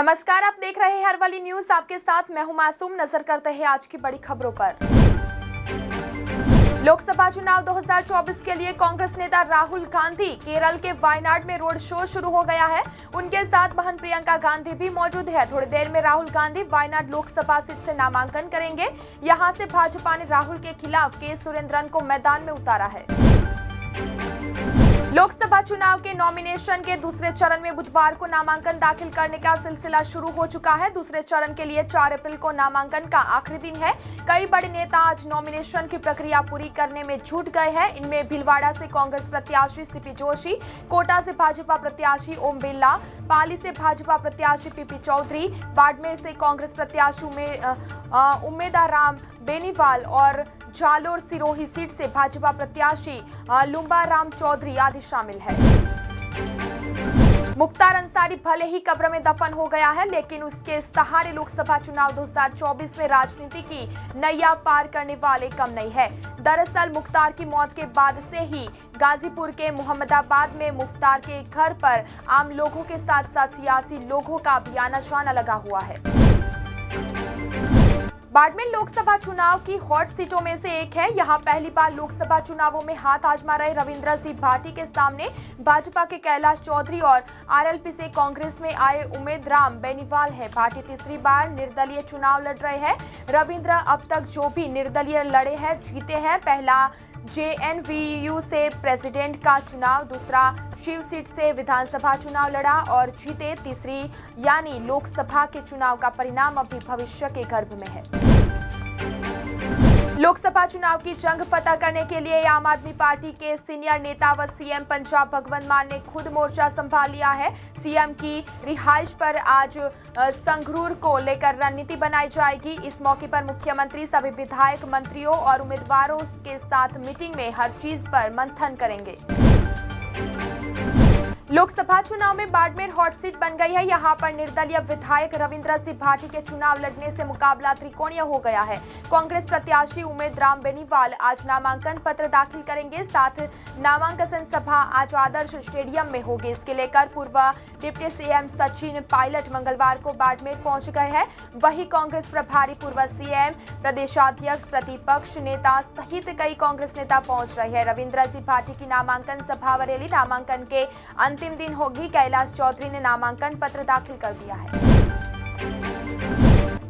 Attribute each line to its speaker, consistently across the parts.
Speaker 1: नमस्कार, आप देख रहे हैं हरवाली न्यूज। आपके साथ मैं हूं मासूम। नजर करते हैं आज की बड़ी खबरों पर। लोकसभा चुनाव 2024 के लिए कांग्रेस नेता राहुल गांधी केरल के वायनाड में रोड शो शुरू हो गया है। उनके साथ बहन प्रियंका गांधी भी मौजूद है। थोड़ी देर में राहुल गांधी वायनाड लोकसभा सीट से नामांकन करेंगे। यहां से भाजपा ने राहुल के खिलाफ के सुरेंद्रन को मैदान में उतारा है। लोकसभा चुनाव के नॉमिनेशन के दूसरे चरण में बुधवार को नामांकन दाखिल करने का सिलसिला शुरू हो चुका है। दूसरे चरण के लिए 4 अप्रैल को नामांकन का आखिरी दिन है। कई बड़े नेता आज नॉमिनेशन की प्रक्रिया पूरी करने में जुट गए हैं। इनमें भीलवाड़ा से कांग्रेस प्रत्याशी सीपी जोशी, कोटा से भाजपा प्रत्याशी ओम बिरला, पाली से भाजपा प्रत्याशी पीपी चौधरी, बाड़मेर से कांग्रेस प्रत्याशी उम्मेदाराम बेनीवाल और जालोर सिरोही सीट से भाजपा प्रत्याशी लुम्बा राम चौधरी आदि शामिल है। मुख्तार अंसारी भले ही कब्र में दफन हो गया है, लेकिन उसके सहारे लोकसभा चुनाव 2024 में राजनीति की नैया पार करने वाले कम नहीं है। दरअसल मुख्तार की मौत के बाद से ही गाजीपुर के मोहम्मदाबाद में मुख्तार के घर पर आम लोगों के साथ साथ सियासी लोगों का भी आना जाना लगा हुआ है। बाड़मेर लोकसभा चुनाव की हॉट सीटों में से एक है। यहां पहली बार लोकसभा चुनावों में हाथ आजमा रहे रविंद्र सिंह भाटी के सामने भाजपा के कैलाश चौधरी और आरएलपी से कांग्रेस में आए उम्मेदराम बेनीवाल है। भाटी तीसरी बार निर्दलीय चुनाव लड़ रहे हैं। रविंद्र अब तक जो भी निर्दलीय लड़े हैं जीते हैं। पहला जेएनवीयू से प्रेसिडेंट का चुनाव, दूसरा शिव सीट से विधानसभा चुनाव लड़ा और जीते। तीसरी यानी लोकसभा के चुनाव का परिणाम अभी भविष्य के गर्भ में है। लोकसभा चुनाव की जंग फतह करने के लिए आम आदमी पार्टी के सीनियर नेता व सीएम पंजाब भगवंत मान ने खुद मोर्चा संभाल लिया है। सीएम की रिहाइश पर आज संगरूर को लेकर रणनीति बनाई जाएगी। इस मौके पर मुख्यमंत्री सभी विधायक, मंत्रियों और उम्मीदवारों के साथ मीटिंग में हर चीज पर मंथन करेंगे। लोकसभा चुनाव में बाड़मेर हॉट सीट बन गई है। यहां पर निर्दलीय विधायक रविंद्र सिंह भाटी के चुनाव लड़ने से मुकाबला त्रिकोणीय हो गया है। कांग्रेस प्रत्याशी उम्मेदराम बेनीवाल आज नामांकन पत्र दाखिल करेंगे। साथ नामांकन सभा आज आदर्श स्टेडियम में होगी। इसके लेकर पूर्व डिप्टी सीएम सचिन पायलट मंगलवार को बाड़मेर पहुंच गए हैं। वहीं कांग्रेस प्रभारी, पूर्व सीएम, प्रदेशाध्यक्ष, प्रतिपक्ष नेता सहित कई कांग्रेस नेता पहुंच रहे हैं। रविंद्र सिंह भाटी की नामांकन सभा व रैली नामांकन के अंतिम दिन होगी। कैलाश चौधरी ने नामांकन पत्र दाखिल कर दिया है।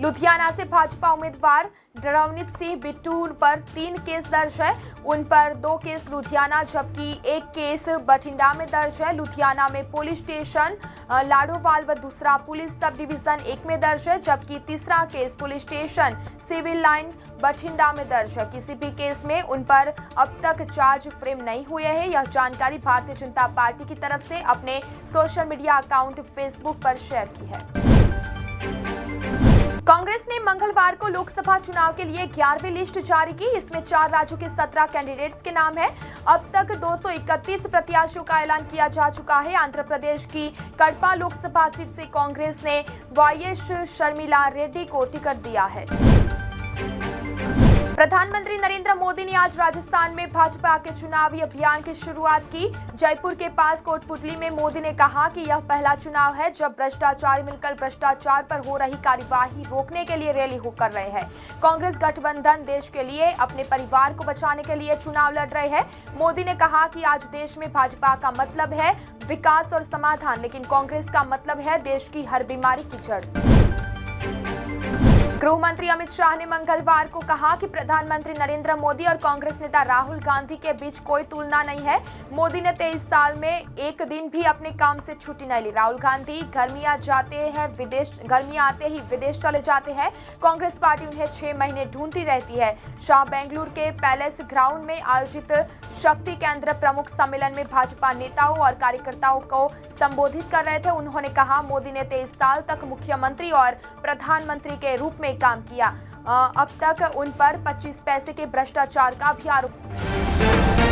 Speaker 1: लुधियाना से भाजपा उम्मीदवार रणजीत सिंह बिट्टू पर 3 केस दर्ज है। उन पर 2 केस लुधियाना जबकि 1 केस बठिंडा में दर्ज है। लुधियाना में पुलिस स्टेशन लाडोवाल व दूसरा पुलिस सब डिवीजन 1 में दर्ज है, जबकि तीसरा case police station civil line Bathinda में दर्ज है। किसी भी केस में उन पर अब तक चार्ज फ्रेम नहीं हुए हैं। यह जानकारी भारतीय जनता पार्टी की तरफ से अपने सोशल मीडिया अकाउंट फेसबुक पर शेयर की है। कांग्रेस ने मंगलवार को लोकसभा चुनाव के लिए 11वीं लिस्ट जारी की। इसमें 4 राज्यों के 17 कैंडिडेट्स के नाम है। अब तक 231 प्रत्याशियों का ऐलान किया जा चुका है। आंध्र प्रदेश की कड़पा लोकसभा सीट से कांग्रेस ने वाईएस शर्मिला रेड्डी को टिकट दिया है। प्रधानमंत्री नरेंद्र मोदी ने आज राजस्थान में भाजपा के चुनावी अभियान की शुरुआत की। जयपुर के पास कोटपुतली में मोदी ने कहा कि यह पहला चुनाव है जब भ्रष्टाचारी मिलकर भ्रष्टाचार पर हो रही कार्यवाही रोकने के लिए रैली कर रहे हैं। कांग्रेस गठबंधन देश के लिए, अपने परिवार को बचाने के लिए चुनाव लड़ रहे हैं। मोदी ने कहा कि आज देश में भाजपा का मतलब है विकास और समाधान, लेकिन कांग्रेस का मतलब है देश की हर बीमारी की जड़। गृह मंत्री अमित शाह ने मंगलवार को कहा कि प्रधानमंत्री नरेंद्र मोदी और कांग्रेस नेता राहुल गांधी के बीच कोई तुलना नहीं है। मोदी ने 23 साल में एक दिन भी अपने काम से छुट्टी नहीं ली। राहुल गांधी गर्मियां आते ही विदेश चले जाते हैं। कांग्रेस पार्टी उन्हें 6 महीने ढूंढती रहती है। शाह बेंगलुरु के पैलेस ग्राउंड में आयोजित शक्ति केंद्र प्रमुख सम्मेलन में भाजपा नेताओं और कार्यकर्ताओं को संबोधित कर रहे थे। उन्होंने कहा, मोदी ने 23 साल तक मुख्यमंत्री और प्रधानमंत्री के रूप में काम किया। अब तक उन पर 25 पैसे के भ्रष्टाचार का भी आरोप